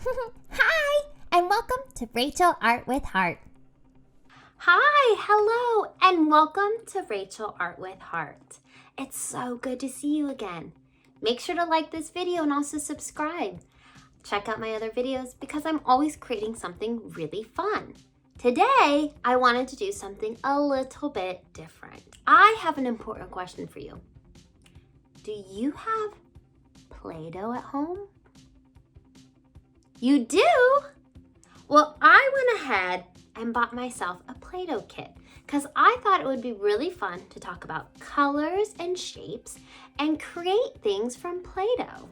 Hi, and welcome to Rachel Art with Heart. Hi, hello, and welcome to Rachel Art with Heart. It's so good to see you again. Make sure to like this video and also subscribe. Check out my other videos because I'm always creating something really fun. Today, I wanted to do something a little bit different. I have an important question for you. Do you have Play-Doh at home? You do? Well, I went ahead and bought myself a Play-Doh kit because I thought it would be really fun to talk about colors and shapes and create things from Play-Doh.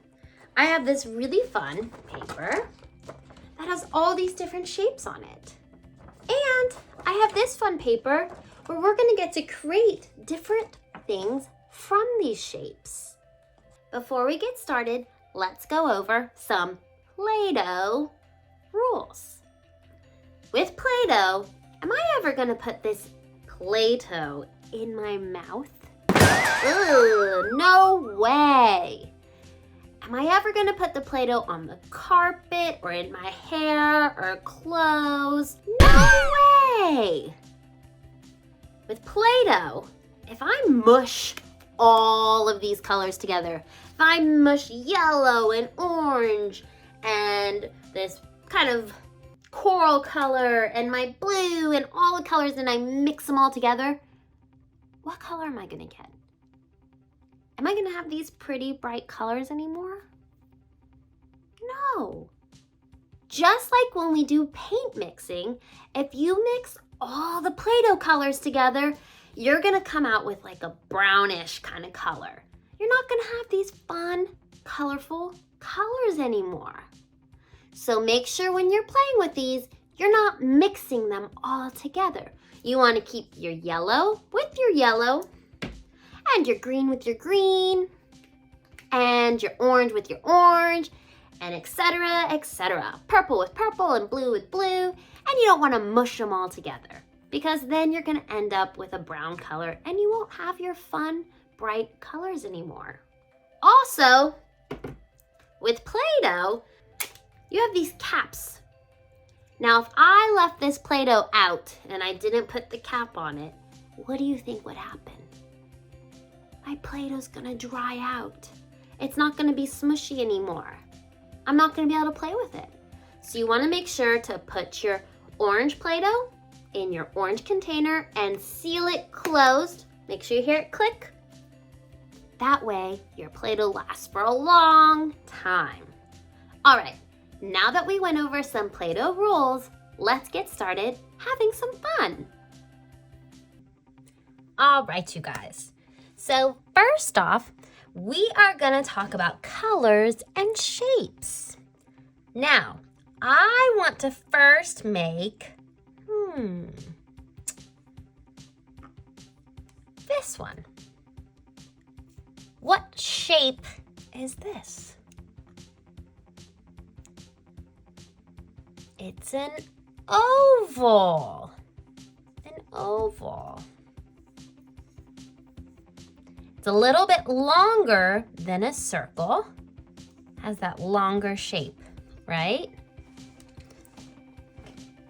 I have this really fun paper that has all these different shapes on it. And I have this fun paper where we're going to get to create different things from these shapes. Before we get started, let's go over some Play-Doh rules. With Play-Doh, am I ever going to put this Play-Doh in my mouth? Ugh, no way. Am I ever going to put the Play-Doh on the carpet or in my hair or clothes? No way. With Play-Doh, if I mush all of these colors together, if I mush yellow and orange and this kind of coral color and my blue and all the colors and I mix them all together, what color am I gonna get? Am I gonna have these pretty bright colors anymore? No. Just like when we do paint mixing, if you mix all the Play-Doh colors together, you're gonna come out with like a brownish kind of color. You're not gonna have these fun, colorful colors anymore. So make sure when you're playing with these, you're not mixing them all together. You want to keep your yellow with your yellow, and your green with your green, and your orange with your orange, and etc., etc. Purple with purple and blue with blue, and you don't want to mush them all together because then you're going to end up with a brown color and you won't have your fun, bright colors anymore. Also, with Play-Doh, you have these caps. Now, if I left this Play-Doh out and I didn't put the cap on it, what do you think would happen? My Play-Doh's gonna dry out. It's not gonna be smushy anymore. I'm not gonna be able to play with it. So you wanna make sure to put your orange Play-Doh in your orange container and seal it closed. Make sure you hear it click. That way, your Play-Doh lasts for a long time. All right. Now that we went over some Play-Doh rules, let's get started having some fun. All right, you guys. So first off, we are gonna talk about colors and shapes. Now, I want to first make, this one. What shape is this? It's an oval. An oval. It's a little bit longer than a circle. Has that longer shape, right?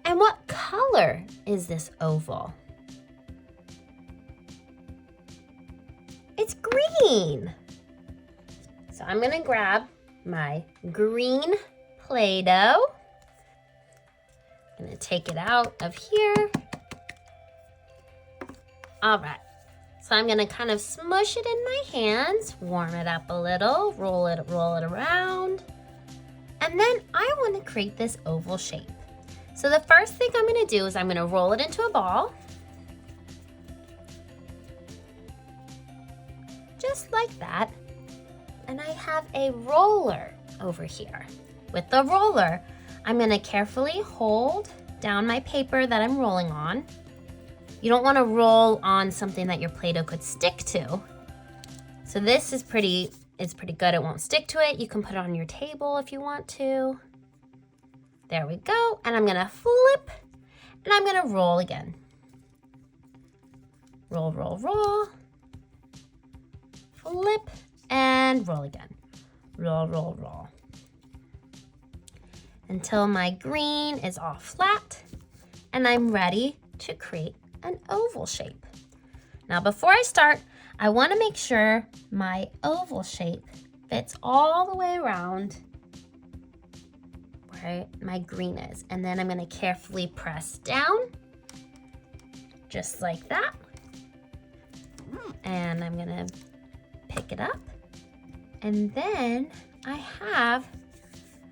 And what color is this oval? It's green. So I'm gonna grab my green Play-Doh. I'm gonna take it out of here. All right, so I'm gonna kind of smush it in my hands, warm it up a little, roll it around. And then I wanna create this oval shape. So the first thing I'm gonna do is I'm gonna roll it into a ball. Just like that. And I have a roller over here. With the roller, I'm gonna carefully hold down my paper that I'm rolling on. You don't wanna roll on something that your Play-Doh could stick to. So this is pretty good, it won't stick to it. You can put it on your table if you want to. There we go, and I'm gonna flip, and I'm gonna roll again. Roll, roll, roll. Flip, and roll again. Roll, roll, roll. until my green is all flat and I'm ready to create an oval shape. Now before I start, I want to make sure my oval shape fits all the way around where my green is. And then I'm going to carefully press down, just like that. And I'm going to pick it up. And then I have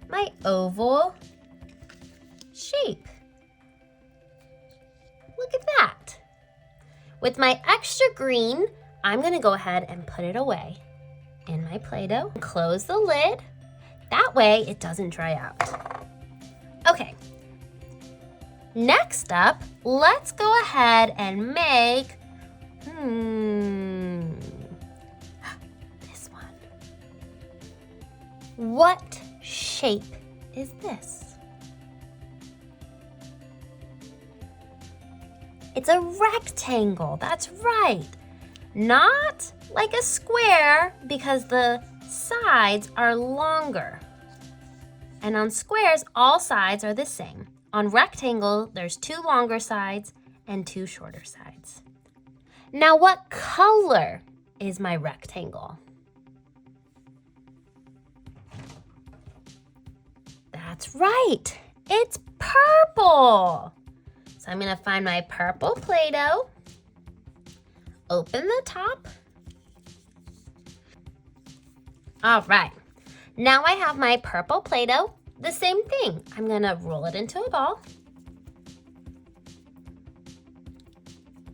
my oval shape. Look at that. With my extra green, I'm gonna go ahead and put it away in my Play-Doh. Close the lid. That way it doesn't dry out. Okay. Next up, let's go ahead and make, this one. What shape is this? It's a rectangle, that's right. Not like a square because the sides are longer. And on squares, all sides are the same. On rectangle, there's 2 longer sides and 2 shorter sides. Now, what color is my rectangle? That's right, it's purple. So I'm gonna find my purple Play-Doh, open the top. All right, now I have my purple Play-Doh, the same thing. I'm gonna roll it into a ball,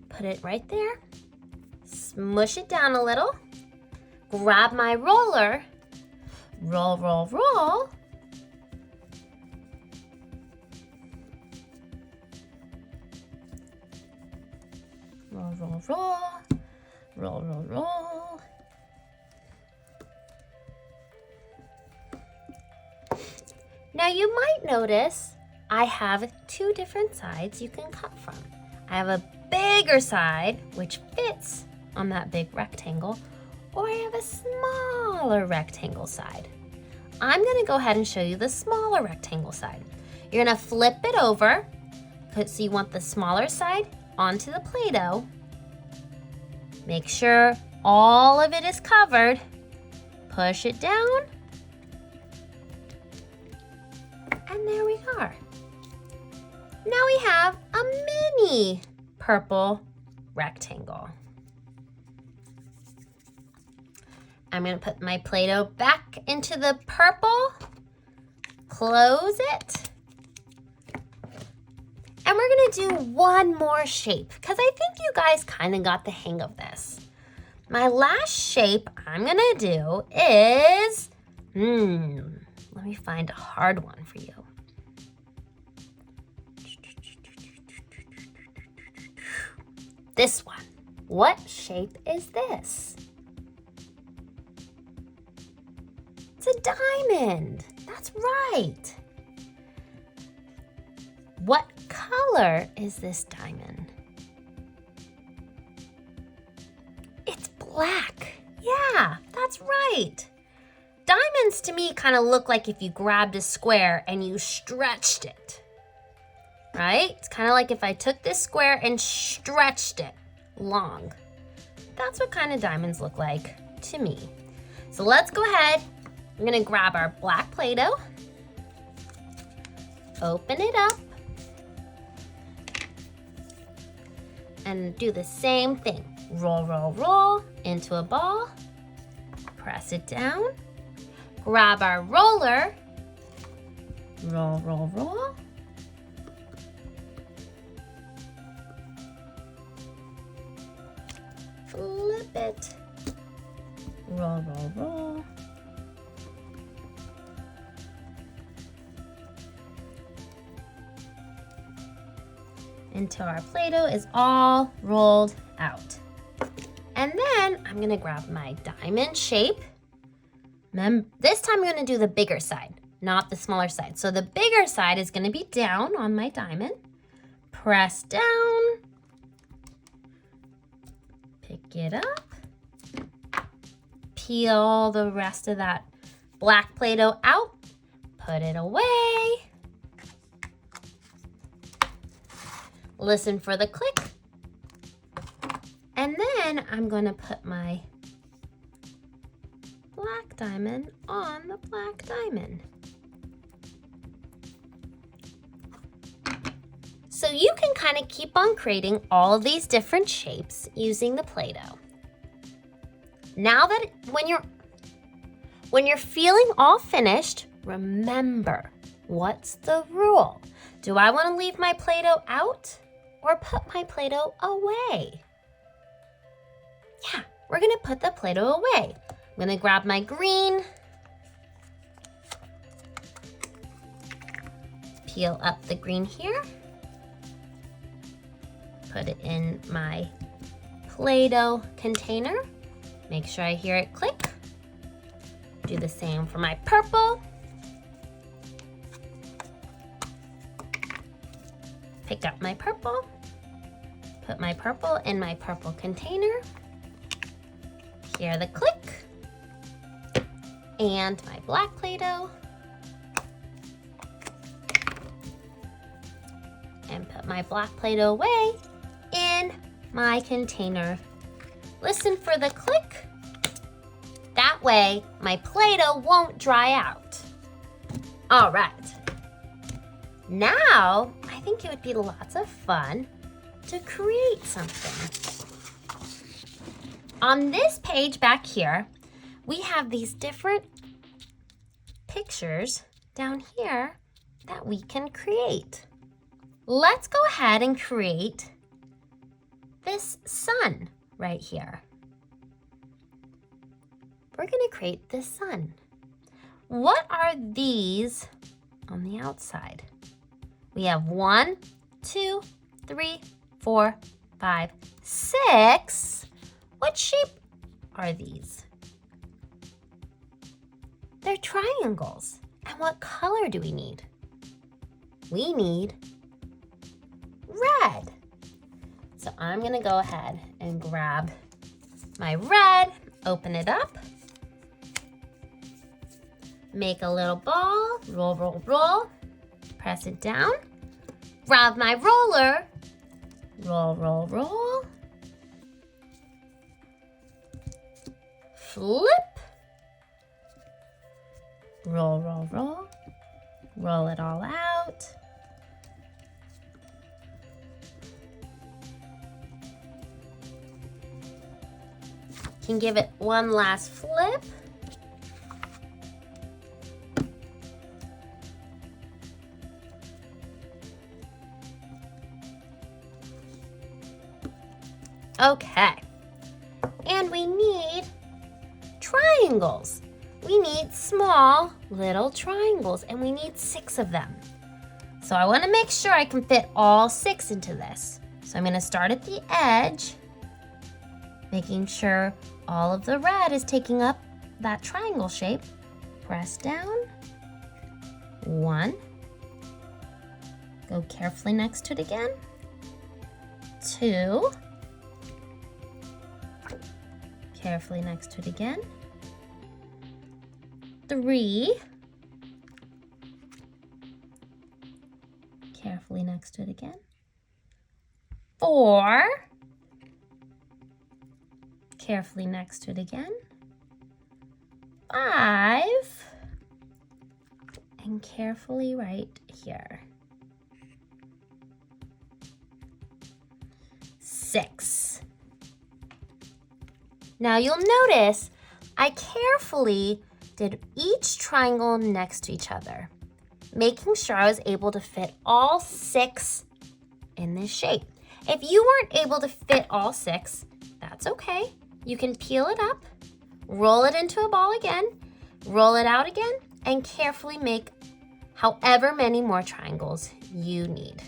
put it right there, smush it down a little, grab my roller, roll, roll, roll, roll, roll, roll, roll, roll, roll. Now you might notice I have 2 different sides you can cut from. I have a bigger side, which fits on that big rectangle, or I have a smaller rectangle side. I'm gonna go ahead and show you the smaller rectangle side. You're gonna flip it over, so you want the smaller side onto the Play-Doh. Make sure all of it is covered. Push it down. And there we are. Now we have a mini purple rectangle. I'm gonna put my Play-Doh back into the purple, close it. And we're gonna do one more shape because I think you guys kind of got the hang of this. My last shape I'm gonna do is, let me find a hard one for you. This one. What shape is this? It's a diamond. That's right. What color is this diamond? It's black. Yeah, that's right. Diamonds to me kind of look like if you grabbed a square and you stretched it, right? It's kind of like if I took this square and stretched it long. That's what kind of diamonds look like to me. So let's go ahead. I'm gonna grab our black Play-Doh, open it up, and do the same thing. Roll, roll, roll into a ball, press it down, grab our roller, roll, roll, roll, flip it, roll, roll, roll, until our Play-Doh is all rolled out. And then I'm gonna grab my diamond shape. This time I'm gonna do the bigger side, not the smaller side. So the bigger side is gonna be down on my diamond. Press down, pick it up, peel the rest of that black Play-Doh out, put it away. Listen for the click. And then I'm going to put my black diamond on the black diamond. So you can kind of keep on creating all of these different shapes using the Play-Doh. Now that when you're feeling all finished, remember, what's the rule? Do I want to leave my Play-Doh out or put my Play-Doh away? Yeah, we're going to put the Play-Doh away. I'm going to grab my green, peel up the green here, put it in my Play-Doh container. Make sure I hear it click. Do the same for my purple. Pick up my purple. Put my purple in my purple container. Hear the click. And my black Play-Doh. And put my black Play-Doh away in my container. Listen for the click. That way, my Play-Doh won't dry out. All right. Now, I think it would be lots of fun to create something. On this page back here, we have these different pictures down here that we can create. Let's go ahead and create this sun right here. We're going to create this sun. What are these on the outside? We have 1, 2, 3, 4, 5, 6. What shape are these? They're triangles. And what color do we need? We need red. So I'm gonna go ahead and grab my red, open it up, make a little ball, roll, roll, roll, press it down, grab my roller, roll, roll, roll, flip, roll, roll, roll, roll it all out. Can give it one last flip. Okay, and we need triangles. We need small little triangles, and we need 6 of them. So I want to make sure I can fit all 6 into this. So I'm going to start at the edge, making sure all of the red is taking up that triangle shape. Press down. 1. Go carefully next to it again. 2. Carefully next to it again. 3. Carefully next to it again. 4. Carefully next to it again. 5. And carefully right here. 6. Now you'll notice I carefully did each triangle next to each other, making sure I was able to fit all 6 in this shape. If you weren't able to fit all 6, that's okay. You can peel it up, roll it into a ball again, roll it out again, and carefully make however many more triangles you need.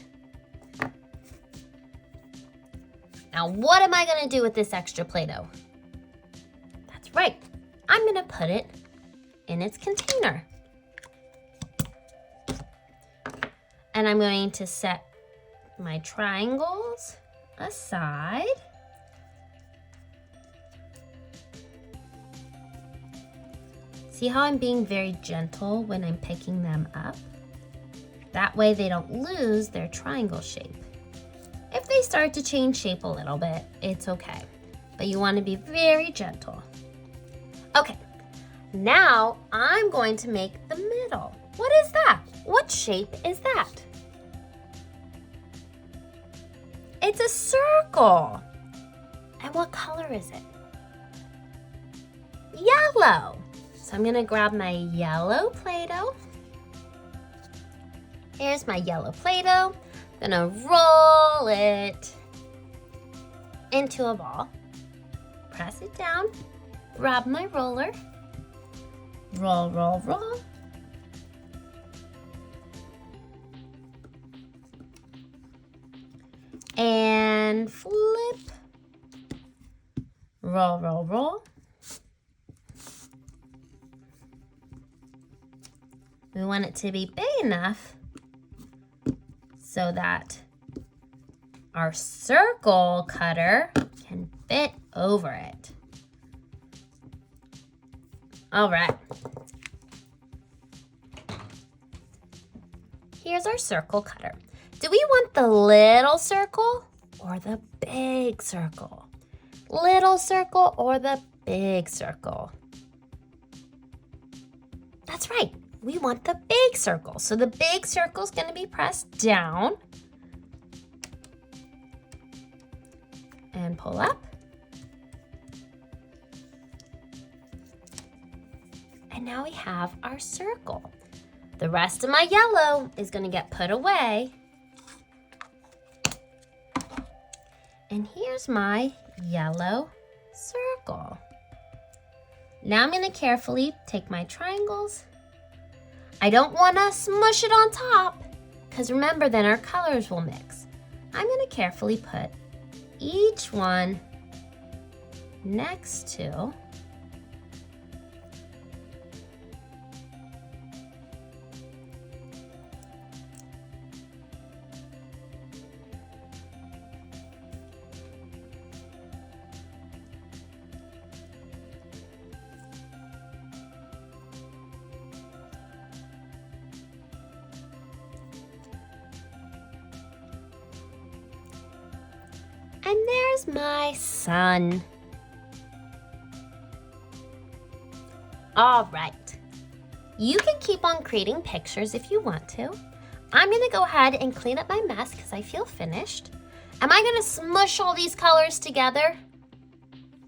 Now, what am I gonna do with this extra Play-Doh? That's right, I'm gonna put it in its container. And I'm going to set my triangles aside. See how I'm being very gentle when I'm picking them up? That way they don't lose their triangle shape. may start to change shape a little bit. It's okay. But you want to be very gentle. Okay, now I'm going to make the middle. What is that? What shape is that? It's a circle. And what color is it? Yellow. So I'm gonna grab my yellow Play-Doh. Here's my yellow Play-Doh. I'm gonna roll it into a ball. Press it down. Grab my roller. Roll, roll, roll. And flip. Roll, roll, roll. We want it to be big enough so that our circle cutter can fit over it. All right. Here's our circle cutter. Do we want the little circle or the big circle? Little circle or the big circle? That's right. We want the big circle. So the big circle is going to be pressed down and pull up. And now we have our circle. The rest of my yellow is going to get put away. And here's my yellow circle. Now I'm going to carefully take my triangles. I don't want to smush it on top because remember then our colors will mix. I'm going to carefully put each one next to and there's my sun. All right, you can keep on creating pictures if you want to. I'm gonna go ahead and clean up my mess because I feel finished. Am I gonna smush all these colors together?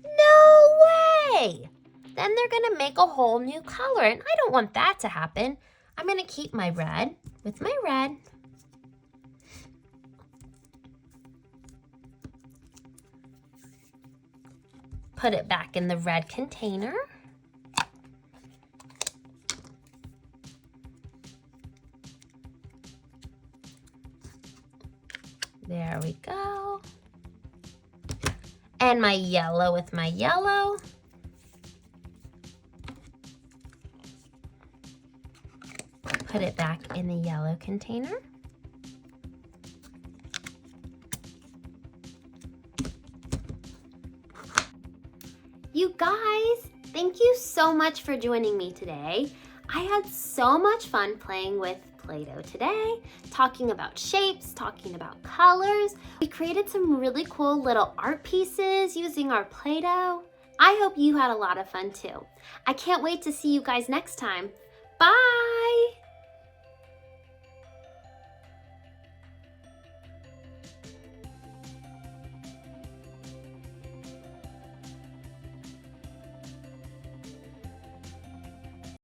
No way! Then they're gonna make a whole new color and I don't want that to happen. I'm gonna keep my red with my red. Put it back in the red container. There we go. And my yellow with my yellow. Put it back in the yellow container. You guys, thank you so much for joining me today. I had so much fun playing with Play-Doh today, talking about shapes, talking about colors. We created some really cool little art pieces using our Play-Doh. I hope you had a lot of fun too. I can't wait to see you guys next time. Bye!